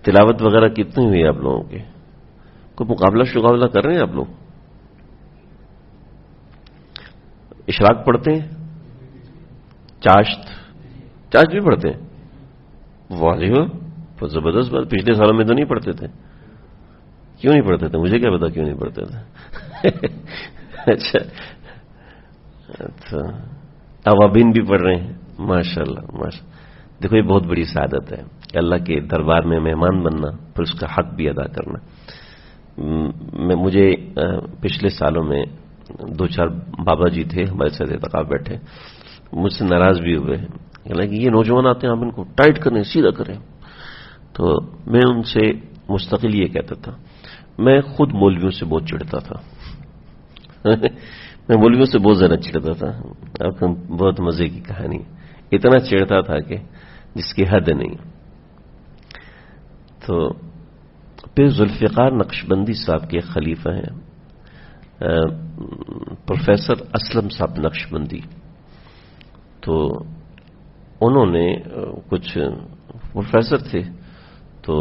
تلاوت وغیرہ کتنی ہوئی آپ لوگوں کے؟ کوئی مقابلہ شقابلہ کر رہے ہیں آپ لوگ؟ اشراق پڑھتے ہیں؟ چاشت بھی پڑھتے ہیں؟ واضح ہو، زبردست بات. پچھلے سالوں میں تو نہیں پڑھتے تھے. کیوں نہیں پڑھتے تھے؟ مجھے کیا پتا کیوں نہیں پڑھتے تھے. اچھا اوابین بھی پڑھ رہے ہیں. ماشاء اللہ. دیکھو یہ بہت بڑی سعادت ہے کہ اللہ کے دربار میں مہمان بننا، پھر اس کا حق بھی ادا کرنا. مجھے پچھلے سالوں میں 2-4 بابا جی تھے ہمارے ساتھ اعتکاف بیٹھے، مجھ سے ناراض بھی ہوئے کہ یہ نوجوان آتے ہیں آپ ان کو ٹائٹ کریں، سیدھا کریں. تو میں ان سے مستقل یہ کہتا تھا، میں خود مولویوں سے بہت چڑھتا تھا. میں مولویوں سے بہت زیادہ چڑھتا تھا. آپ کو بہت مزے کی کہانی، اتنا چڑھتا تھا کہ جس کی حد نہیں. تو پھر ذوالفقار نقشبندی صاحب کے خلیفہ ہیں پروفیسر اسلم صاحب نقشبندی. تو انہوں نے کچھ پروفیسر تھے، تو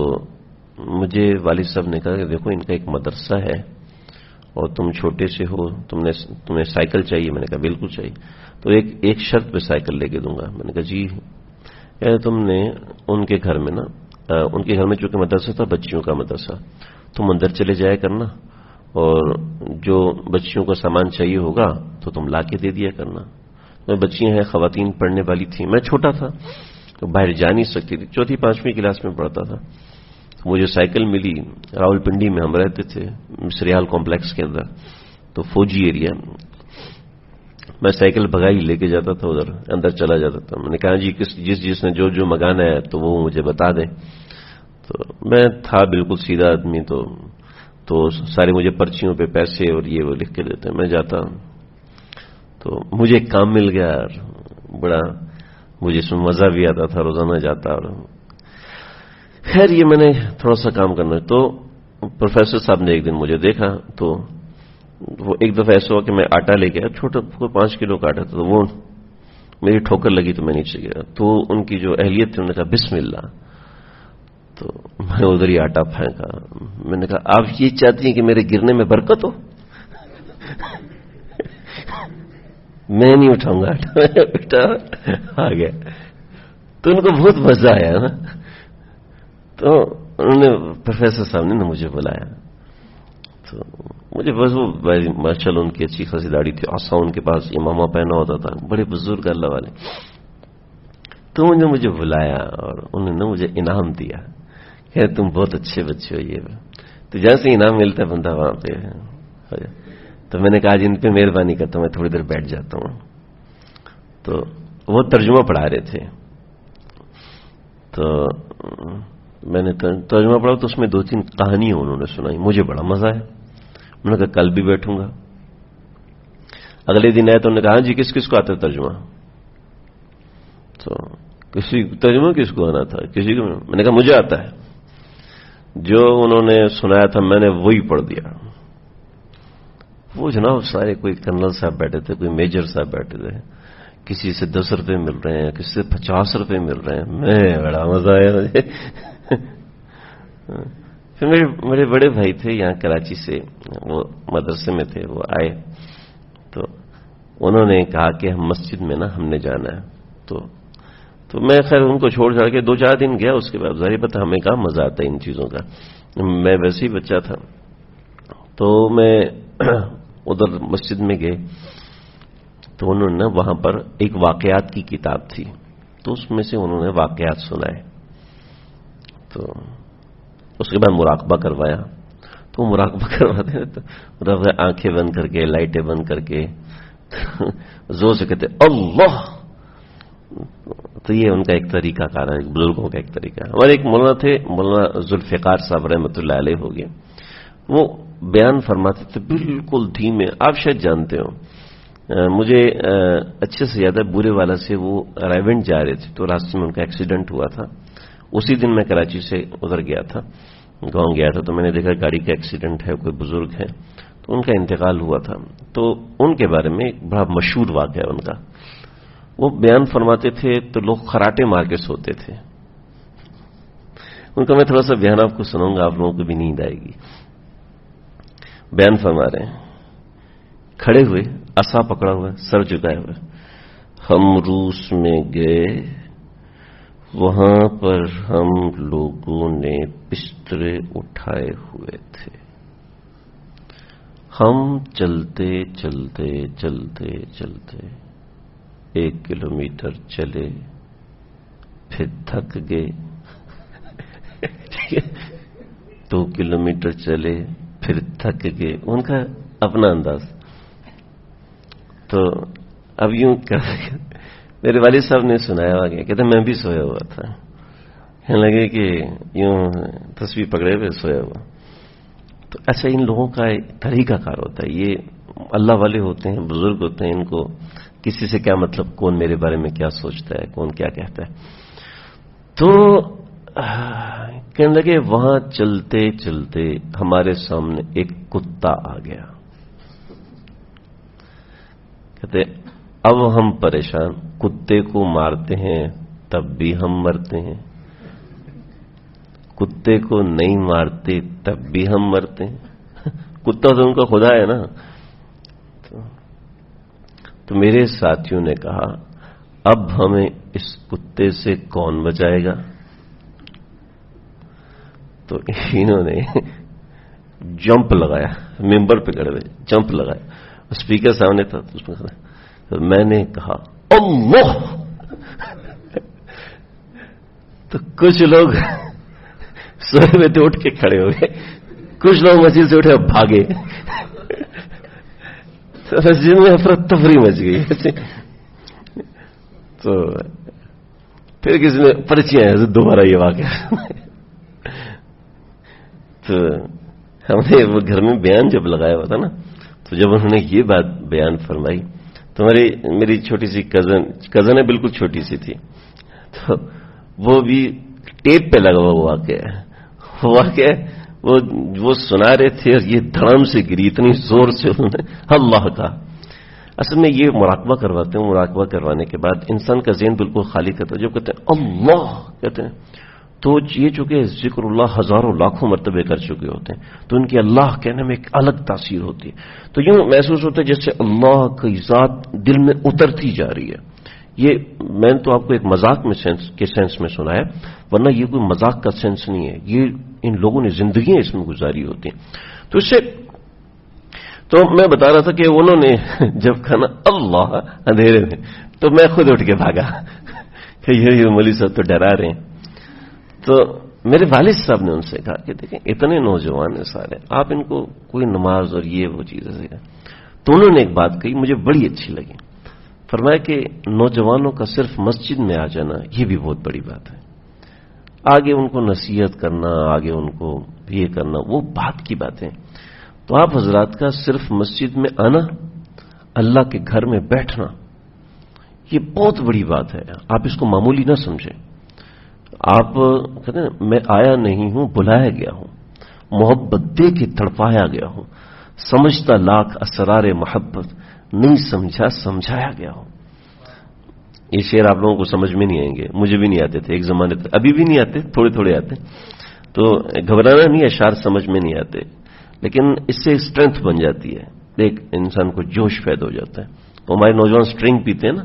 مجھے والد صاحب نے کہا کہ دیکھو ان کا ایک مدرسہ ہے اور تم چھوٹے سے ہو، تمہیں سائیکل چاہیے. میں نے کہا بالکل چاہیے. تو ایک شرط پہ سائیکل لے کے دوں گا. میں نے کہا جی. تم نے ان کے گھر میں نا، ان کے گھر میں چونکہ مدرسہ تھا بچیوں کا مدرسہ، تم اندر چلے جایا کرنا اور جو بچیوں کو سامان چاہیے ہوگا تو تم لا کے دے دیا کرنا. بچیاں ہیں، خواتین پڑھنے والی تھیں، میں چھوٹا تھا تو باہر جا نہیں سکتی تھی، 4th-5ویں کلاس میں پڑھتا تھا. مجھے سائیکل ملی. راول پنڈی میں ہم رہتے تھے، سریال کمپلیکس کے اندر، تو فوجی ایریا. میں سائیکل بھگائی لے کے جاتا تھا، ادھر اندر چلا جاتا تھا. میں نے کہا جی جس نے جو منگانا ہے تو وہ مجھے بتا دیں. تو میں تھا بالکل سیدھا آدمی، تو سارے مجھے پرچیوں پہ پیسے اور یہ وہ لکھ کے دیتے. میں جاتا تو مجھے ایک کام مل گیا اور بڑا مجھے اس میں مزہ بھی آتا تھا. روزانہ جاتا اور خیر یہ میں نے تھوڑا سا کام کرنا. تو پروفیسر صاحب نے ایک دن مجھے دیکھا، تو وہ ایک دفعہ ایسا ہوا کہ میں آٹا لے گیا، چھوٹا 5 کلو کا آٹا تھا. تو وہ میری ٹھوکر لگی تو میں نیچے گیا. تو ان کی جو اہلیت تھی انہوں نے کہا بسم اللہ. تو میں نے ادھر ہی آٹا پھینکا. میں نے کہا آپ یہ چاہتی ہیں کہ میرے گرنے میں برکت ہو؟ میں نہیں اٹھاؤں گا آٹا. آ گیا. تو ان کو بہت مزہ آیا نا. تو انہوں نے پروفیسر صاحب نے مجھے بلایا. تو مجھے بس وہ ماشاء اللہ ان کی اچھی خاصی داڑھی تھی، آسا ان کے پاس امامہ پہنا ہوتا تھا، بڑے بزرگ اللہ والے. تو انہوں نے مجھے بلایا اور انہوں نے مجھے انعام دیا کہ تم بہت اچھے بچے ہو. یہ تو جیسے انعام ملتا ہے بندہ وہاں پہ. تو میں نے کہا جن پہ مہربانی کرتا ہوں، میں تھوڑی دیر بیٹھ جاتا ہوں. تو وہ ترجمہ پڑھا رہے تھے. تو میں نے ترجمہ پڑھا تو اس میں 2-3 کہانیاں انہوں نے سنائی. مجھے بڑا مزہ آیا. میں نے کہا کل بھی بیٹھوں گا. اگلے دن آیا تو انہوں نے کہا جی کس کس کو آتا ہے ترجمہ؟ تو ترجمہ کس کو آنا تھا؟ کسی کو. میں نے کہا مجھے آتا ہے. جو انہوں نے سنایا تھا میں نے وہی پڑھ دیا. وہ جناب سارے، کوئی کرنل صاحب بیٹھے تھے، کوئی میجر صاحب بیٹھے تھے، کسی سے 10 روپے مل رہے ہیں، کسی سے 50 روپے مل رہے ہیں. میں بڑا مزہ آیا مجھے. پھر میرے بڑے بھائی تھے یہاں کراچی سے، وہ مدرسے میں تھے، وہ آئے. تو انہوں نے کہا کہ ہم مسجد میں نا ہم نے جانا ہے. تو میں خیر ان کو چھوڑ چھاڑ کے 2-4 دن گیا. اس کے بعد ظاہر بات ہمیں کہاں مزہ آتا ہے ان چیزوں کا، میں ویسے ہی بچہ تھا. تو میں ادھر مسجد میں گئے تو انہوں نے وہاں پر ایک واقعات کی کتاب تھی، تو اس میں سے انہوں نے واقعات سنائے. تو اس کے بعد مراقبہ کروایا. تو مراقبہ کرواتے ہیں تو آنکھیں بند کر کے، لائٹیں بند کر کے زور سے کہتے اللہ. تو یہ ان کا ایک طریقہ کار ہے، بزرگوں کا ایک طریقہ. ہمارے ایک مولانا تھے، مولانا ذوالفقار صاحب رحمۃ اللہ علیہ ہو گئے. وہ بیان فرماتے تھے بالکل دھیمے. آپ شاید جانتے ہو، مجھے اچھے سے یاد ہے بورے والا سے وہ رائیونڈ جا رہے تھے تو راستے میں ان کا ایکسیڈنٹ ہوا تھا. اسی دن میں کراچی سے ادھر گیا تھا، گاؤں گیا تھا. تو میں نے دیکھا گاڑی کا ایکسیڈنٹ ہے، کوئی بزرگ ہے، تو ان کا انتقال ہوا تھا. تو ان کے بارے میں ایک بڑا مشہور واقعہ ہے ان کا. وہ بیان فرماتے تھے تو لوگ خراٹے مار کے سوتے تھے. ان کا میں تھوڑا سا بیان آپ کو سناؤں گا، آپ لوگوں کو بھی نیند آئے گی. بیان فرما رہے ہیں، کھڑے ہوئے، عصا پکڑا ہوا، سر جھکائے ہوئے. ہم روس میں گئے، وہاں پر ہم لوگوں نے بسترے اٹھائے ہوئے تھے. ہم چلتے چلتے چلتے چلتے 1 کلومیٹر چلے، پھر تھک گئے. 2 کلومیٹر چلے، پھر تھک گئے. ان کا اپنا انداز. تو اب یوں میرے والد صاحب نے سنایا ہوا، کہتے میں بھی سویا ہوا تھا، کہنے لگے کہ یوں تسبیح پکڑے ہوئے سویا ہوا. تو اچھا، ان لوگوں کا طریقہ کار ہوتا ہے، یہ اللہ والے ہوتے ہیں، بزرگ ہوتے ہیں، ان کو کسی سے کیا مطلب، کون میرے بارے میں کیا سوچتا ہے، کون کیا کہتا ہے. تو کہنے لگے وہاں چلتے چلتے ہمارے سامنے ایک کتا آ گیا. کہتے اب ہم پریشان، کتے کو مارتے ہیں تب بھی ہم مرتے ہیں، کتے کو نہیں مارتے تب بھی ہم مرتے ہیں. کتا تو ان کا خدا ہے نا. تو میرے ساتھیوں نے کہا اب ہمیں اس کتے سے کون بچائے گا؟ تو انہوں نے جمپ لگایا، ممبر پہ کھڑے ہوئے جمپ لگایا. اسپیکر سامنے تھا تو میں نے کہا اللہ. تو کچھ لوگ سوئے ہوئے تھے اٹھ کے کھڑے ہو گئے، کچھ لوگ مسجد سے اٹھے اور بھاگے. مسجد میں افراتفری مچ گئی. تو پھر کسی نے پرچیاں ہیں دوبارہ یہ واقعہ. تو ہم نے وہ گھر میں بیان جب لگایا ہوا تھا نا، تو جب انہوں نے یہ بات بیان فرمائی تو میری چھوٹی سی کزن ہے، بالکل چھوٹی سی تھی، تو وہ بھی ٹیپ پہ لگا ہوا واقعہ وہ سنا رہے تھے اور یہ دھڑام سے گری اتنی زور سے انہوں نے اللہ کا. اصل میں یہ مراقبہ کرواتے ہیں، مراقبہ کروانے کے بعد انسان کا ذہن بالکل خالی کرتا ہے. جب کہتے ہیں اللہ کہتے ہیں تو یہ چونکہ ذکر اللہ ہزاروں لاکھوں مرتبے کر چکے ہوتے ہیں، تو ان کی اللہ کہنے میں ایک الگ تاثیر ہوتی ہے. تو یوں محسوس ہوتا ہے جیسے اللہ کی ذات دل میں اترتی جا رہی ہے. یہ میں نے تو آپ کو ایک مذاق میں سینس میں سنا ہے، ورنہ یہ کوئی مذاق کا سینس نہیں ہے. یہ ان لوگوں نے زندگیاں اس میں گزاری ہوتی ہیں. تو اس سے تو میں بتا رہا تھا کہ انہوں نے جب کہا اللہ اندھیرے میں، تو میں خود اٹھ کے بھاگا کہ یہ مولوی صاحب تو ڈرا رہے ہیں. تو میرے والد صاحب نے ان سے کہا کہ دیکھیں اتنے نوجوان ہیں سارے، آپ ان کو کوئی نماز اور یہ وہ چیزیں سکھائیں. تو انہوں نے ایک بات کہی مجھے بڑی اچھی لگی. فرمایا کہ نوجوانوں کا صرف مسجد میں آ جانا یہ بھی بہت بڑی بات ہے، آگے ان کو نصیحت کرنا، آگے ان کو یہ کرنا وہ بات کی باتیں. تو آپ حضرات کا صرف مسجد میں آنا، اللہ کے گھر میں بیٹھنا، یہ بہت بڑی بات ہے. آپ اس کو معمولی نہ سمجھیں. آپ کہتے ہیں میں آیا نہیں ہوں، بلایا گیا ہوں، محبت دے کے تڑپایا گیا ہوں، سمجھتا لاکھ اسرار محبت، نہیں سمجھا سمجھایا گیا ہوں. یہ شعر آپ لوگوں کو سمجھ میں نہیں آئیں گے، مجھے بھی نہیں آتے تھے ایک زمانے تک، ابھی بھی نہیں آتے، تھوڑے تھوڑے آتے. تو گھبرانا نہیں، اشعار سمجھ میں نہیں آتے، لیکن اس سے اسٹرینتھ بن جاتی ہے، ایک انسان کو جوش پیدا ہو جاتا ہے. ہمارے نوجوان سٹرنگ پیتے ہیں نا،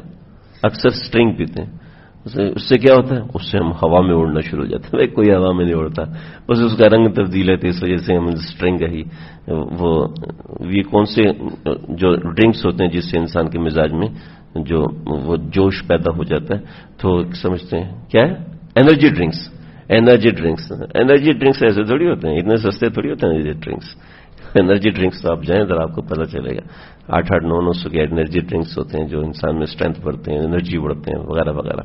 اکثر سٹرنگ پیتے ہیں، اس سے کیا ہوتا ہے، اس سے ہم ہوا میں اڑنا شروع ہو جاتے ہیں. بھائی کوئی ہوا میں نہیں اڑتا، بس اس کا رنگ تبدیل ہے، تو اس وجہ سے ہم سٹرنگ ہی وہ یہ کون سے جو ڈرنکس ہوتے ہیں جس سے انسان کے مزاج میں جو وہ جوش پیدا ہو جاتا ہے، تو سمجھتے ہیں کیا ہے انرجی ڈرنکس. انرجی ڈرنکس ایسے تھوڑی ہوتے ہیں، اتنے سستے تھوڑی ہوتے ہیں انرجی ڈرنکس. انرجی ڈرنکس تو آپ جائیں ذرا آپ کو پتہ چلے گا، 8-8, 900 کے انرجی ڈرنکس ہوتے ہیں جو انسان میں اسٹرینتھ بڑھتے ہیں، انرجی بڑھتے ہیں وغیرہ وغیرہ.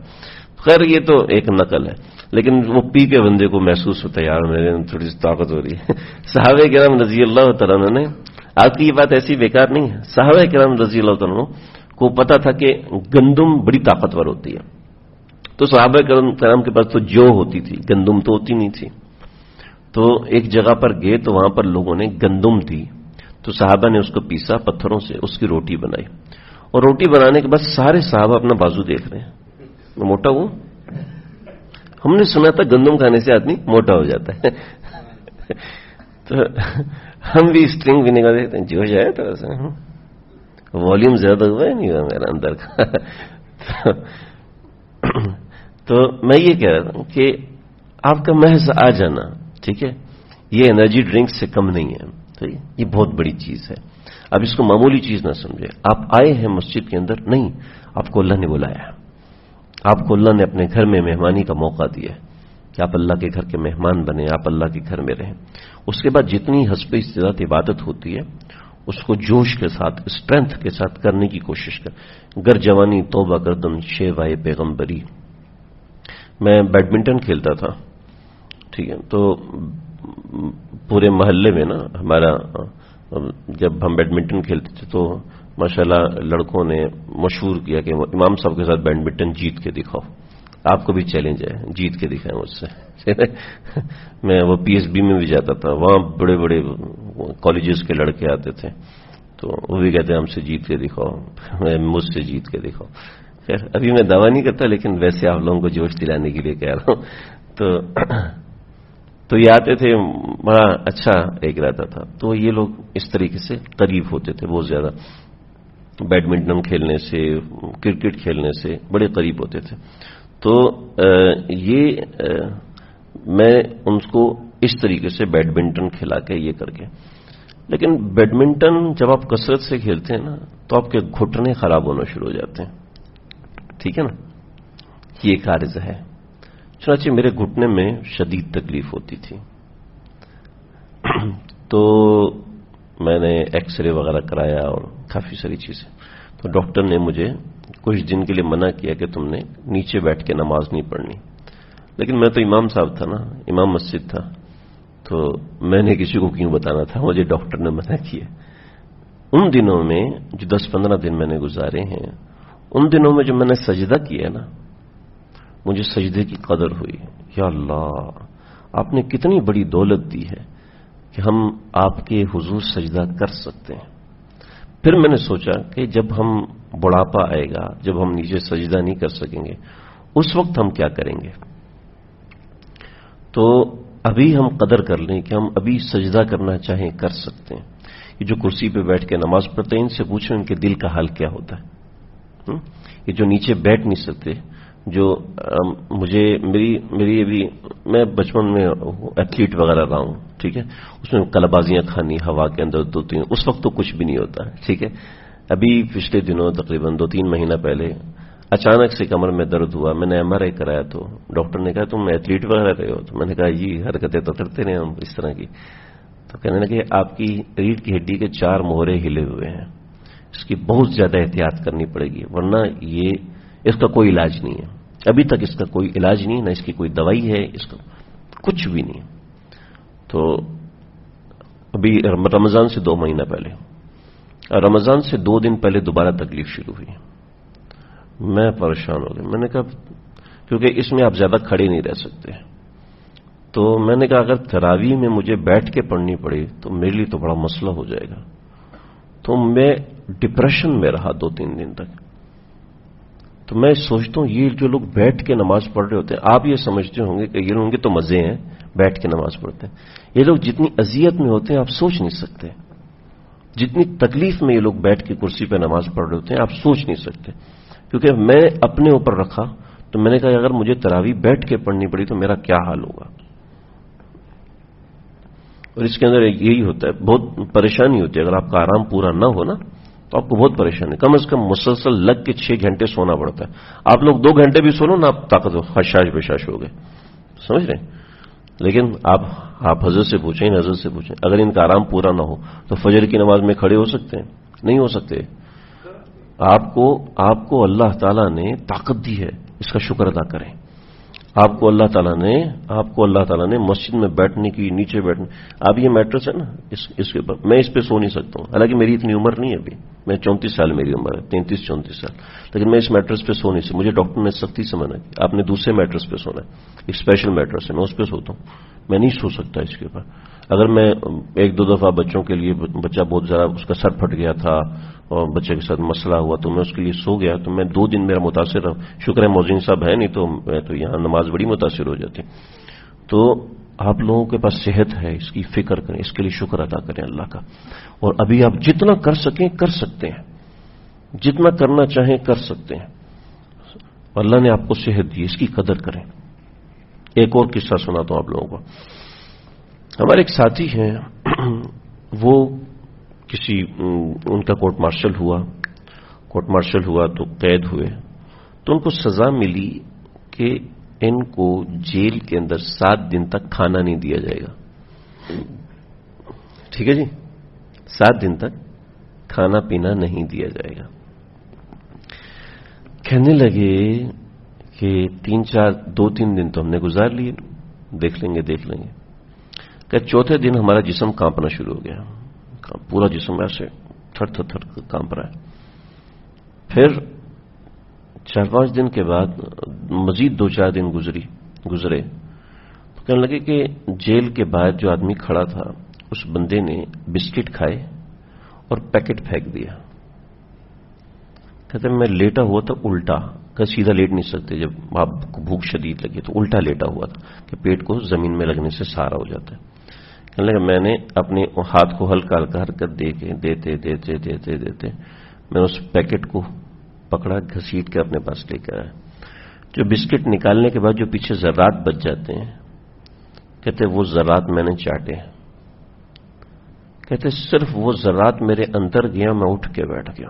خیر یہ تو ایک نقل ہے، لیکن وہ پی کے بندے کو محسوس ہوتا ہے یار میرے تھوڑی سی طاقت ہو رہی ہے. صحابہ کرام رضی اللہ تعالیٰ عنہ نے، آپ کی یہ بات ایسی بیکار نہیں ہے، صحابہ کرام رضی اللہ تعالیٰ عنہ کو پتا تھا کہ گندم بڑی طاقتور ہوتی ہے. تو صحابہ کرام کے پاس تو جو ہوتی تھی، گندم تو ہوتی نہیں تھی. تو ایک جگہ پر گئے تو وہاں پر لوگوں نے گندم دی، تو صحابہ نے اس کو پیسا پتھروں سے، اس کی روٹی بنائی. اور روٹی بنانے کے بعد سارے صحابہ اپنا بازو دیکھ رہے ہیں، میں موٹا ہوں ہم نے سنا تھا گندم کھانے سے آدمی موٹا ہو جاتا ہے تو ہم بھی اسٹرنگ بھی نکال دیتے ہیں، جو جائے تھوڑا سا والیوم زیادہ ہوا ہے نہیں ہوا میرا اندر کا تو میں یہ کہہ رہا ہوں کہ آپ کا محض آ جانا، ٹھیک ہے، یہ انرجی ڈرنک سے کم نہیں ہے، ٹھیک ہے، یہ بہت بڑی چیز ہے. اب اس کو معمولی چیز نہ سمجھے. آپ آئے ہیں مسجد کے اندر، نہیں، آپ کو اللہ نے بلایا، آپ کو اللہ نے اپنے گھر میں مہمانی کا موقع دیا کہ آپ اللہ کے گھر کے مہمان بنیں، آپ اللہ کے گھر میں رہیں. اس کے بعد جتنی حسب استطاعت عبادت ہوتی ہے اس کو جوش کے ساتھ، اسٹرینتھ کے ساتھ کرنے کی کوشش کر. گر جوانی توبہ گردن شیوائے پیغمبری. میں بیڈمنٹن کھیلتا تھا، ٹھیک ہے، تو پورے محلے میں نا ہمارا، جب ہم بیڈمنٹن کھیلتے تھے تو ماشاءاللہ لڑکوں نے مشہور کیا کہ امام صاحب کے ساتھ بیڈمنٹن جیت کے دکھاؤ. آپ کو بھی چیلنج ہے، جیت کے دکھائیں مجھ سے. میں وہ پی ایس بی میں بھی جاتا تھا، وہاں بڑے بڑے کالجز کے لڑکے آتے تھے تو وہ بھی کہتے ہیں ہم سے جیت کے دکھاؤ، مجھ سے جیت کے دکھاؤ. خیر ابھی میں دعویٰ نہیں کرتا، لیکن ویسے آپ لوگوں کو جوش دلانے کے لیے کہہ رہا ہوں. تو یہ آتے تھے، بڑا اچھا ایک رہتا تھا. تو یہ لوگ اس طریقے سے قریب ہوتے تھے بہت زیادہ، بیڈمنٹن کھیلنے سے، کرکٹ کھیلنے سے بڑے قریب ہوتے تھے. تو یہ میں ان کو اس طریقے سے بیڈمنٹن کھلا کے یہ کر کے. لیکن بیڈمنٹن جب آپ کثرت سے کھیلتے ہیں نا تو آپ کے گھٹنے خراب ہونا شروع ہو جاتے ہیں، ٹھیک ہے نا، یہ ایک عارض ہے. چنانچہ میرے گھٹنے میں شدید تکلیف ہوتی تھی. تو میں نے ایکس رے وغیرہ کرایا اور کافی ساری چیزیں. تو ڈاکٹر نے مجھے کچھ دن کے لیے منع کیا کہ تم نے نیچے بیٹھ کے نماز نہیں پڑھنی. لیکن میں تو امام صاحب تھا نا، امام مسجد تھا، تو میں نے کسی کو کیوں بتانا تھا، مجھے ڈاکٹر نے منع کیا. ان دنوں میں جو 10-15 دن میں نے گزارے ہیں، ان دنوں میں جو میں نے سجدہ کیا نا، مجھے سجدے کی قدر ہوئی. یا اللہ، آپ نے کتنی بڑی دولت دی ہے کہ ہم آپ کے حضور سجدہ کر سکتے ہیں. پھر میں نے سوچا کہ جب ہم بڑھاپا آئے گا، جب ہم نیچے سجدہ نہیں کر سکیں گے، اس وقت ہم کیا کریں گے. تو ابھی ہم قدر کر لیں کہ ہم ابھی سجدہ کرنا چاہیں کر سکتے ہیں. یہ جو کرسی پہ بیٹھ کے نماز پڑھتے ہیں، ان سے پوچھیں ان کے دل کا حال کیا ہوتا ہے. یہ جو نیچے بیٹھ نہیں سکتے، جو مجھے میری ابھی میں بچپن میں ایتھلیٹ وغیرہ رہا ہوں، ٹھیک ہے، اس میں کلبازیاں کھانی ہوا کے اندر 2-3، اس وقت تو کچھ بھی نہیں ہوتا، ٹھیک ہے. ابھی پچھلے دنوں تقریباً 2-3 مہینہ پہلے اچانک سے کمر میں درد ہوا. میں نے MRI کرایا تو ڈاکٹر نے کہا تم ایتھلیٹ وغیرہ رہے ہو. تو میں نے کہا یہ حرکتیں تو کرتے رہے ہم اس طرح کی. تو کہنے لگے آپ کی ریڑھ کی ہڈی کے 4 مہرے ہلے ہوئے ہیں، اس کی بہت زیادہ احتیاط کرنی پڑے گی، ورنہ یہ اس کا کوئی علاج نہیں ہے. ابھی تک اس کا کوئی علاج نہیں، نہ اس کی کوئی دوائی ہے، اس کا کچھ بھی نہیں. تو ابھی رمضان سے 2 مہینہ پہلے، رمضان سے 2 دن پہلے دوبارہ تکلیف شروع ہوئی. میں پریشان ہو گیا. میں نے کہا کیونکہ اس میں آپ زیادہ کھڑے نہیں رہ سکتے، تو میں نے کہا اگر تراویح میں مجھے بیٹھ کے پڑھنی پڑے تو میرے لیے تو بڑا مسئلہ ہو جائے گا. تو میں ڈپریشن میں رہا 2-3 دن تک. تو میں سوچتا ہوں یہ جو لوگ بیٹھ کے نماز پڑھ رہے ہوتے ہیں، آپ یہ سمجھتے ہوں گے کہ یہ لوگوں کے تو مزے ہیں بیٹھ کے نماز پڑھتے ہیں. یہ لوگ جتنی اذیت میں ہوتے ہیں آپ سوچ نہیں سکتے، جتنی تکلیف میں یہ لوگ بیٹھ کے کرسی پہ نماز پڑھ رہے ہوتے ہیں آپ سوچ نہیں سکتے. کیونکہ میں اپنے اوپر رکھا تو میں نے کہا اگر مجھے تراویح بیٹھ کے پڑھنی پڑی تو میرا کیا حال ہوگا. اور اس کے اندر یہی ہوتا ہے، بہت پریشانی ہوتی ہے. اگر آپ کا آرام پورا نہ ہو نا تو آپ کو بہت پریشانی ہے. کم از کم مسلسل لگ کے 6 گھنٹے سونا پڑتا ہے. آپ لوگ 2 گھنٹے بھی سو لو نا آپ طاقت خشاش بشاش ہو گئے، سمجھ رہے ہیں. لیکن آپ حضرت سے پوچھیں، حضرت سے پوچھیں، اگر ان کا آرام پورا نہ ہو تو فجر کی نماز میں کھڑے ہو سکتے ہیں؟ نہیں ہو سکتے. آپ کو اللہ تعالیٰ نے طاقت دی ہے، اس کا شکر ادا کریں. آپ کو اللہ تعالیٰ نے مسجد میں بیٹھنے کی، نیچے بیٹھنے، اب یہ میٹرس ہے نا اس کے اوپر میں اس پہ سو نہیں سکتا ہوں. حالانکہ میری اتنی عمر نہیں ہے، ابھی میں 34 سال میری عمر ہے، 33-34 سال، لیکن میں اس میٹرس پہ سو نہیں سکتا. مجھے ڈاکٹر نے سختی سے منع کی آپ نے دوسرے میٹرس پہ سونا ہے، ایک اسپیشل میٹرس ہے، میں اس پہ سوتا ہوں. میں نہیں سو سکتا اس کے اوپر. اگر میں ایک دو دفعہ بچوں کے لیے، بچہ بہت زیادہ اس کا سر پھٹ گیا تھا اور بچے کے ساتھ مسئلہ ہوا تو میں اس کے لیے سو گیا تو میں 2 دن میرا متاثر رہا. شکر ہے موزین صاحب ہے نہیں تو میں تو یہاں نماز بڑی متاثر ہو جاتی. تو آپ لوگوں کے پاس صحت ہے، اس کی فکر کریں، اس کے لیے شکر ادا کریں اللہ کا. اور ابھی آپ جتنا کر سکیں کر سکتے ہیں، جتنا کرنا چاہیں کر سکتے ہیں. اللہ نے آپ کو صحت دی، اس کی قدر کریں. ایک اور قصہ سناتا ہوں آپ لوگوں کو. ہمارے ایک ساتھی ہیں، وہ کسی ان کا کورٹ مارشل ہوا تو قید ہوئے تو ان کو سزا ملی کہ ان کو جیل کے اندر 7 دن تک کھانا نہیں دیا جائے گا. ٹھیک ہے جی، 7 دن تک کھانا پینا نہیں دیا جائے گا. کہنے لگے کہ 2-3 دن تو ہم نے گزار لیے، دیکھ لیں گے. کہ چوتھے دن ہمارا جسم کانپنا شروع ہو گیا، پورا جسم ایسے تھر تھر تھر کانپ رہا ہے. پھر 4-5 دن کے بعد مزید 2-4 دن گزرے تو کہنے لگے کہ جیل کے باہر جو آدمی کھڑا تھا اس بندے نے بسکٹ کھائے اور پیکٹ پھینک دیا. کہتے میں لیٹا ہوا تھا الٹا، کہ سیدھا لیٹ نہیں سکتے، جب آپ کو بھوک شدید لگی تو الٹا لیٹا ہوا تھا کہ پیٹ کو زمین میں لگنے سے سہارا ہو جاتا ہے. کہنے لگا میں نے اپنے ہاتھ کو ہلکا ہلکا حرکت دیتے میں نے اس پیکٹ کو پکڑا، گھسیٹ کے اپنے پاس لے کے آیا. جو بسکٹ نکالنے کے بعد جو پیچھے ذرات بچ جاتے ہیں، کہتے وہ ذرات میں نے چاٹے. کہتے صرف وہ ذرات میرے اندر گیا، میں اٹھ کے بیٹھ گیا.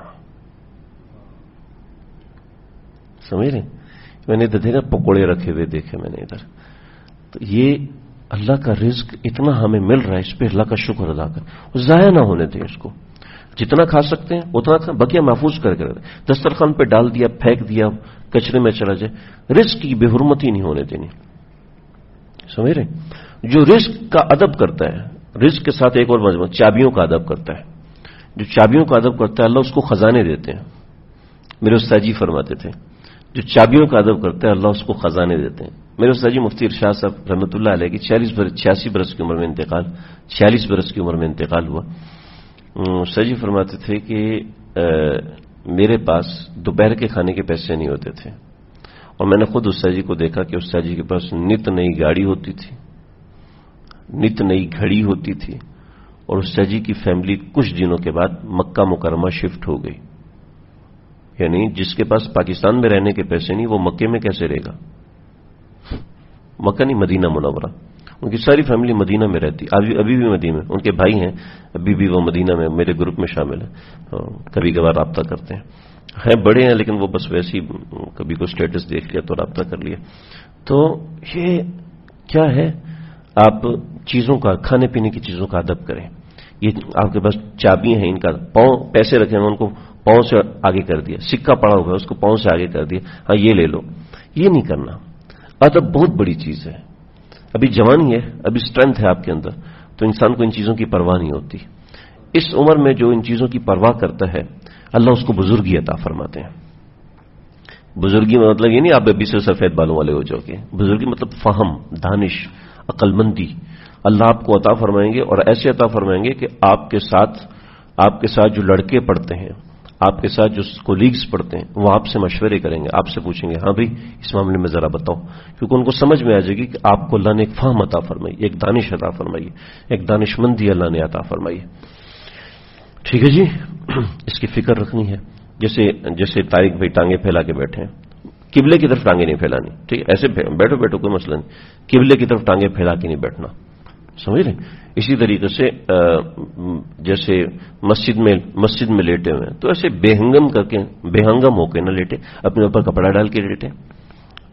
سمجھ رہے؟ میں نے ادھر دیکھا پکوڑے رکھے ہوئے دیکھے میں نے ادھر. تو یہ اللہ کا رزق اتنا ہمیں مل رہا ہے، اس پہ اللہ کا شکر ادا کر، ضائع نہ ہونے دیں. اس کو جتنا کھا سکتے ہیں اتنا کھا، بقیہ محفوظ کر کے رکھیں. دسترخوان پہ ڈال دیا، پھینک دیا، کچرے میں چلا جائے. رزق کی بے حرمتی نہیں ہونے دینی. سمجھ رہے؟ جو رزق کا ادب کرتا ہے، رزق کے ساتھ ایک اور مضمون چابیوں کا ادب کرتا ہے. جو چابیوں کا ادب کرتا ہے اللہ اس کو خزانے دیتے ہیں. میرے استاد جی فرماتے تھے جو چابیوں کا ادب کرتا ہے اللہ اس کو خزانے دیتے ہیں. میرے استاد جی مفتی ارشاد صاحب رحمۃ اللہ علیہ کی 86 برس کی عمر میں انتقال، 46 برس کی عمر میں انتقال ہوا. استاد جی فرماتے تھے کہ میرے پاس دوپہر کے کھانے کے پیسے نہیں ہوتے تھے، اور میں نے خود استاد جی کو دیکھا کہ استاد جی کے پاس نت نئی گاڑی ہوتی تھی، نت نئی گھڑی ہوتی تھی. اور استاد جی کی فیملی کچھ دنوں کے بعد مکہ مکرمہ شفٹ ہو گئی. یعنی جس کے پاس پاکستان میں رہنے کے پیسے نہیں وہ مکے میں کیسے رہے گا؟ مکہ نہیں، مدینہ منورہ. ان کی ساری فیملی مدینہ میں رہتی، ابھی بھی مدینہ میں. ان کے بھائی ہیں ابھی بھی وہ مدینہ میں میرے گروپ میں شامل ہیں، کبھی کبھار رابطہ کرتے ہیں بڑے ہیں لیکن وہ بس ویسے ہی کبھی کوئی سٹیٹس دیکھ لیا تو رابطہ کر لیا. تو یہ کیا ہے؟ آپ چیزوں کا، کھانے پینے کی چیزوں کا ادب کریں. یہ آپ کے پاس چابیاں ہیں، ان کا پاؤں پیسے رکھے ہیں، ان کو پاؤں سے آگے کر دیا. سکہ پڑا ہوا ہے اس کو پاؤں سے آگے کر دیا، ہاں یہ لے لو. یہ نہیں کرنا. ادب بہت بڑی چیز ہے. ابھی جوانی ہے، ابھی اسٹرینتھ ہے آپ کے اندر، تو انسان کو ان چیزوں کی پرواہ نہیں ہوتی. اس عمر میں جو ان چیزوں کی پرواہ کرتا ہے اللہ اس کو بزرگی عطا فرماتے ہیں. بزرگی میں مطلب یہ نہیں آپ ابھی سے سفید بالوں والے ہو جاؤ گے. بزرگی مطلب فہم، دانش، عقل مندی اللہ آپ کو عطا فرمائیں گے. اور ایسے عطا فرمائیں گے کہ آپ کے ساتھ جو لڑکے پڑھتے ہیں، آپ کے ساتھ جو کولیگز پڑھتے ہیں، وہ آپ سے مشورے کریں گے، آپ سے پوچھیں گے ہاں بھائی اس معاملے میں ذرا بتاؤ. کیونکہ ان کو سمجھ میں آ جائے گی کہ آپ کو اللہ نے ایک فہم عطا فرمائی، ایک دانش عطا فرمائی، ایک دانش مندی اللہ نے عطا فرمائی. ٹھیک ہے جی، اس کی فکر رکھنی ہے. جیسے طارق بھائی ٹانگیں پھیلا کے بیٹھے ہیں، قبلے کی طرف ٹانگیں نہیں پھیلانی. ٹھیک ہے، ایسے بیٹھو کوئی مسئلہ نہیں، قبلے کی طرف ٹانگیں پھیلا کے نہیں بیٹھنا. سمجھ رہے؟ اسی طریقے سے جیسے مسجد میں لیٹے ہوئے تو ایسے بے ہنگم ہو کے نہ لیٹے، اپنے اوپر کپڑا ڈال کے لیٹے.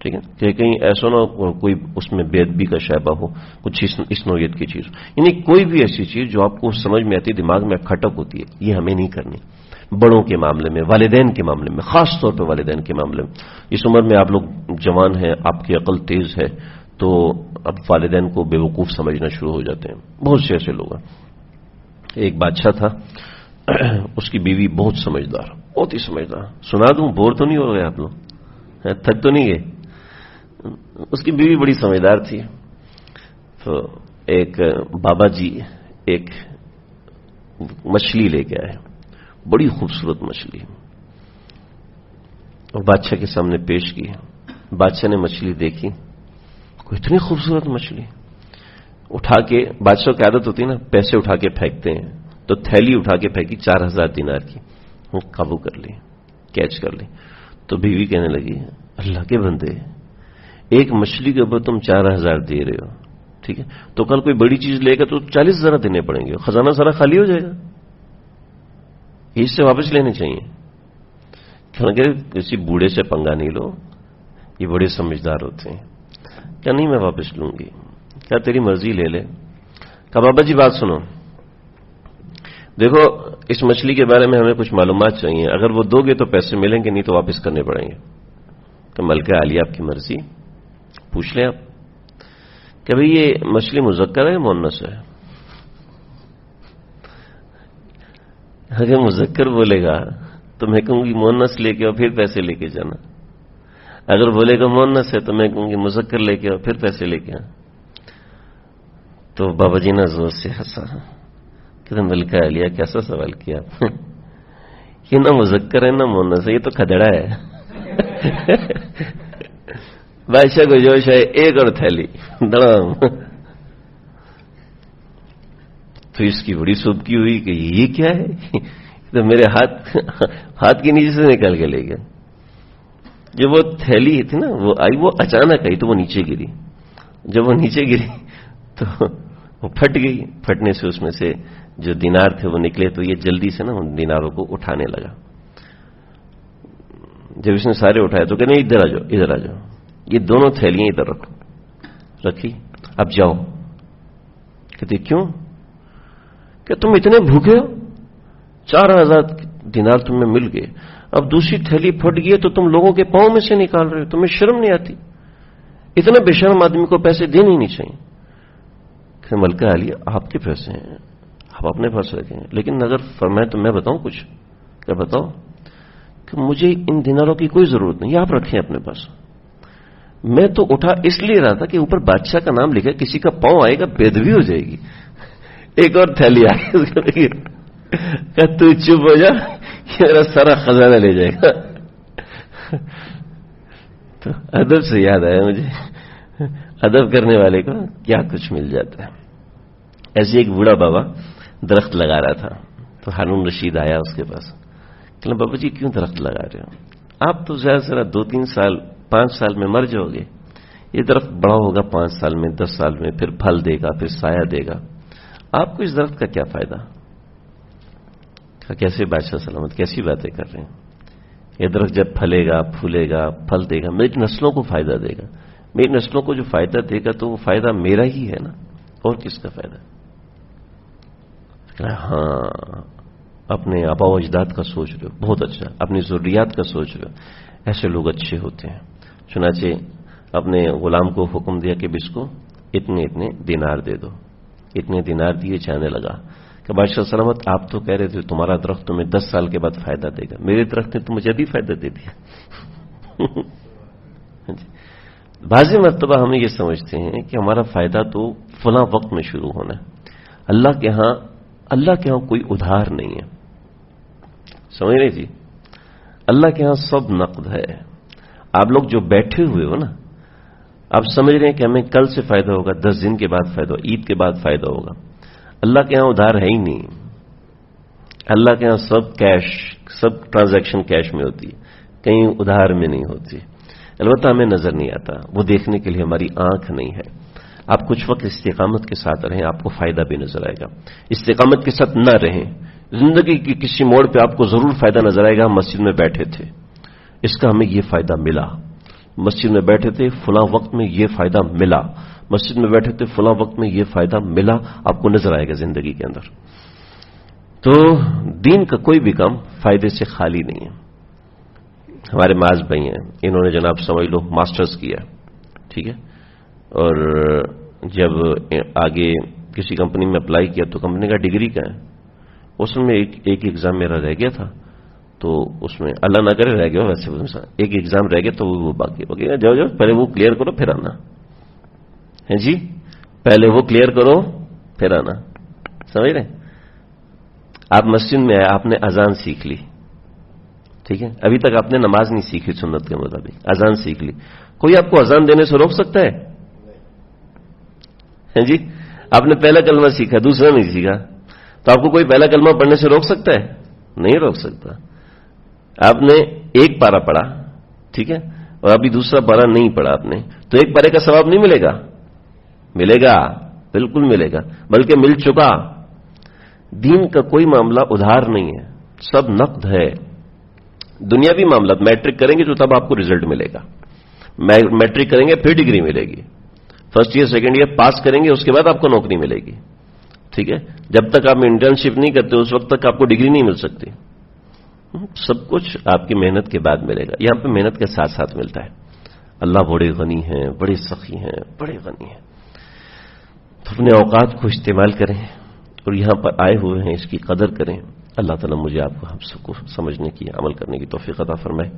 ٹھیک ہے کہ کہیں ایسا نہ کوئی اس میں بے ادبی کا شائبہ ہو، کچھ اس نوعیت کی چیز. یعنی کوئی بھی ایسی چیز جو آپ کو سمجھ میں آتی، دماغ میں کھٹک ہوتی ہے، یہ ہمیں نہیں کرنی. بڑوں کے معاملے میں، والدین کے معاملے میں، خاص طور پہ والدین کے معاملے میں. اس عمر میں آپ لوگ جوان ہیں، آپ کی عقل تیز ہے، تو اب والدین کو بے وقوف سمجھنا شروع ہو جاتے ہیں. بہت سے ایسے لوگ ہیں. ایک بادشاہ تھا، اس کی بیوی بہت سمجھدار، بہت ہی سمجھدار. سنا دوں؟ بور تو نہیں ہو گئے آپ لوگ؟ تھک تو نہیں گئے؟ اس کی بیوی بڑی سمجھدار تھی. تو ایک بابا جی ایک مچھلی لے کے آئے، بڑی خوبصورت مچھلی، اور بادشاہ کے سامنے پیش کی۔ بادشاہ نے مچھلی دیکھی، کوئی اتنی خوبصورت مچھلی، اٹھا کے، بادشاہ کی عادت ہوتی ہے نا پیسے اٹھا کے پھینکتے ہیں، تو تھیلی اٹھا کے پھینکی 4000 دینار کی، قابو کر لی، کیچ کر لی۔ تو بیوی کہنے لگی اللہ کے بندے، ایک مچھلی کے اوپر تم 4000 دے رہے ہو، ٹھیک ہے، تو کل کوئی بڑی چیز لے گا تو 40,000 دینے پڑیں گے، خزانہ سارا خالی ہو جائے گا، اس سے واپس لینے چاہیے۔ کہ کسی بوڑھے سے پنگا نہیں لو، یہ بڑے سمجھدار ہوتے ہیں۔ کیا نہیں میں واپس لوں گی، کیا تیری مرضی لے لے۔ کہا بابا جی بات سنو، دیکھو اس مچھلی کے بارے میں ہمیں کچھ معلومات چاہیے، اگر وہ دو گے تو پیسے ملیں گے، نہیں تو واپس کرنے پڑیں گے۔ کہ ملکہ عالیہ آپ کی مرضی، پوچھ لیں آپ کہ بھئی یہ مچھلی مذکر ہے مؤنث ہے؟ اگر مذکر بولے گا تو میں کہوں گی مؤنث لے کے اور پھر پیسے لے کے جانا، اگر بولے گا مؤنث ہے تو میں کہوں گی مذکر لے کے اور پھر پیسے لے کے آنا۔ تو بابا جی نے زور سے ہنسا کہ ملکہ عالیہ کیسا سوال کیا آپ، یہ نہ مذکر ہے نہ مؤنث ہے، یہ تو کھدڑا ہے۔ بادشاہ کو جوش ہے، ایک اور تھیلی دڑام، تو اس کی بڑی سبکی ہوئی کہ یہ کیا ہے، تو میرے ہاتھ کے نیچے سے نکال کے لے گیا۔ جب وہ تھیلی تھی نا وہ آئی، وہ اچانک آئی تو وہ نیچے گری، جب وہ نیچے گری تو وہ پھٹ گئی، پھٹنے سے اس میں سے جو دینار تھے وہ نکلے، تو یہ جلدی سے نا ان دیناروں کو اٹھانے لگا۔ جب اس نے سارے اٹھائے تو کہنے ادھر آ جاؤ، ادھر آ جاؤ، یہ دونوں تھیلیاں ادھر رکھو، رکھی، اب جاؤ۔ کہتے کیوں؟ کہ تم اتنے بھوکے ہو، 4000 دینار تمہیں مل گئے، اب دوسری تھیلی پھٹ گئی ہے تو تم لوگوں کے پاؤں میں سے نکال رہے ہو، تمہیں شرم نہیں آتی؟ اتنا بے شرم آدمی کو پیسے دینے ہی نہیں چاہیے۔ کہ ملکہ عالیہ آپ کے پیسے ہیں، آپ اپنے پاس رکھیں، لیکن اگر فرمائے تو میں بتاؤں کچھ؟ کیا بتاؤ؟ کہ مجھے ان دیناروں کی کوئی ضرورت نہیں، آپ رکھیں اپنے پاس، میں تو اٹھا اس لیے رہا تھا کہ اوپر بادشاہ کا نام لکھا، کسی کا پاؤں آئے گا بےدبی ہو جائے گی۔ ایک اور تھیلی آ گئی، کہ تو چپ ہو جا، میرا سارا خزانہ لے جائے گا۔ تو ادب سے یاد آیا مجھے، ادب کرنے والے کو کیا کچھ مل جاتا ہے۔ ایسے ایک بوڑھا بابا درخت لگا رہا تھا، تو ہارون رشید آیا اس کے پاس، کہ بابا جی کیوں درخت لگا رہے ہو؟ آپ تو زیادہ سے زیادہ 2-3 سال 5 سال میں مر جاؤ گے، یہ درخت بڑا ہوگا 5 سال میں 10 سال میں، پھر پھل دے گا، پھر سایہ دے گا، آپ کو اس درخت کا کیا فائدہ؟ کیسے بادشاہ سلامت کیسی باتیں کر رہے ہیں؟ یہ درخت جب پھلے گا، پھولے گا، پھل دے گا، میری نسلوں کو فائدہ دے گا، میری نسلوں کو جو فائدہ دے گا تو وہ فائدہ میرا ہی ہے نا، اور کس کا فائدہ؟ ہاں اپنے آبا و اجداد کا سوچ رہے ہو، بہت اچھا، اپنی ضروریات کا سوچ رہے ہو، ایسے لوگ اچھے ہوتے ہیں۔ چنانچہ اپنے غلام کو حکم دیا کہ اس کو اتنے اتنے دینار دے دو، اتنے دینار دیے، جانے لگا کہ بادشاہ سلامت آپ تو کہہ رہے تھے تمہارا درخت تمہیں 10 سال کے بعد فائدہ دے گا، میرے درخت نے تو مجھے ابھی فائدہ دے دیا۔ بعض مرتبہ ہم یہ سمجھتے ہیں کہ ہمارا فائدہ تو فلاں وقت میں شروع ہونا ہے، اللہ کے ہاں کوئی ادھار نہیں ہے، سمجھ رہے جی؟ اللہ کے ہاں سب نقد ہے۔ آپ لوگ جو بیٹھے ہوئے ہو نا، آپ سمجھ رہے ہیں کہ ہمیں کل سے فائدہ ہوگا، 10 دن کے بعد فائدہ ہوگا، عید کے بعد فائدہ ہوگا۔ اللہ کے ہاں ادھار ہے ہی نہیں، اللہ کے ہاں سب کیش، سب ٹرانزیکشن کیش میں ہوتی ہے، کہیں ادھار میں نہیں ہوتی۔ البتہ ہمیں نظر نہیں آتا، وہ دیکھنے کے لیے ہماری آنکھ نہیں ہے۔ آپ کچھ وقت استقامت کے ساتھ رہیں، آپ کو فائدہ بھی نظر آئے گا۔ استقامت کے ساتھ نہ رہیں، زندگی کی کسی موڑ پہ آپ کو ضرور فائدہ نظر آئے گا، ہم مسجد میں بیٹھے تھے، اس کا ہمیں یہ فائدہ ملا، مسجد میں بیٹھے تھے فلاں وقت میں یہ فائدہ ملا، مسجد میں بیٹھے تھے فلاں وقت میں یہ فائدہ ملا، آپ کو نظر آئے گا زندگی کے اندر۔ تو دین کا کوئی بھی کام فائدے سے خالی نہیں ہے۔ ہمارے معاذ بھائی ہیں، انہوں نے جناب سمجھ لو ماسٹرز کیا، ٹھیک ہے، اور جب آگے کسی کمپنی میں اپلائی کیا تو کمپنی کا ڈگری کا ہے، اس میں ایک ایگزام میرا رہ گیا تھا، تو اس میں اللہ نہ کرے رہ گیا، ویسے ایک ایگزام رہ گیا تو وہ باقی ہو گیا، جاؤ پہلے وہ کلیئر کرو پھر آنا ہے جی۔ پہلے وہ کلیئر کرو پھر آنا. سمجھ رہے؟ آپ مسجد میں آئے, آپ نے اذان سیکھ لی, ٹھیک ہے, ابھی تک آپ نے نماز نہیں سیکھی سنت کے مطابق, اذان سیکھ لی. کوئی آپ کو اذان دینے سے روک سکتا ہے؟ جی, آپ نے پہلا کلمہ سیکھا, دوسرا نہیں سیکھا, تو آپ کو کوئی پہلا کلمہ پڑھنے سے روک سکتا ہے؟ نہیں روک سکتا. آپ نے ایک پارہ پڑھا, ٹھیک ہے, اور ابھی دوسرا پارہ نہیں پڑھا آپ نے, تو ایک پارے کا ثواب نہیں ملے گا؟ ملے گا, بالکل ملے گا, بلکہ مل چکا. دین کا کوئی معاملہ ادھار نہیں ہے, سب نقد ہے. دنیاوی معاملات میٹرک کریں گے تو تب آپ کو رزلٹ ملے گا, میٹرک کریں گے پھر ڈگری ملے گی, فرسٹ ایئر سیکنڈ ایئر پاس کریں گے اس کے بعد آپ کو نوکری ملے گی, ٹھیک ہے. جب تک آپ انٹرنشپ نہیں کرتے اس وقت تک آپ کو ڈگری نہیں مل سکتی. سب کچھ آپ کی محنت کے بعد ملے گا. یہاں پہ محنت کے ساتھ ساتھ ملتا ہے. اللہ بڑے غنی ہیں, بڑے سخی ہیں, بڑے غنی ہیں. تو اپنے اوقات کو استعمال کریں اور یہاں پر آئے ہوئے ہیں اس کی قدر کریں. اللہ تعالیٰ مجھے آپ کو ہم سب کو سمجھنے کی, عمل کرنے کی توفیق عطا فرمائے.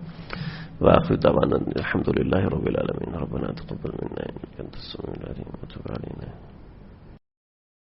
وآخر دعوانا الحمد للہ رب العالمین. ربنا تقبل منا انک انت السمیع العلیم وتب علینا.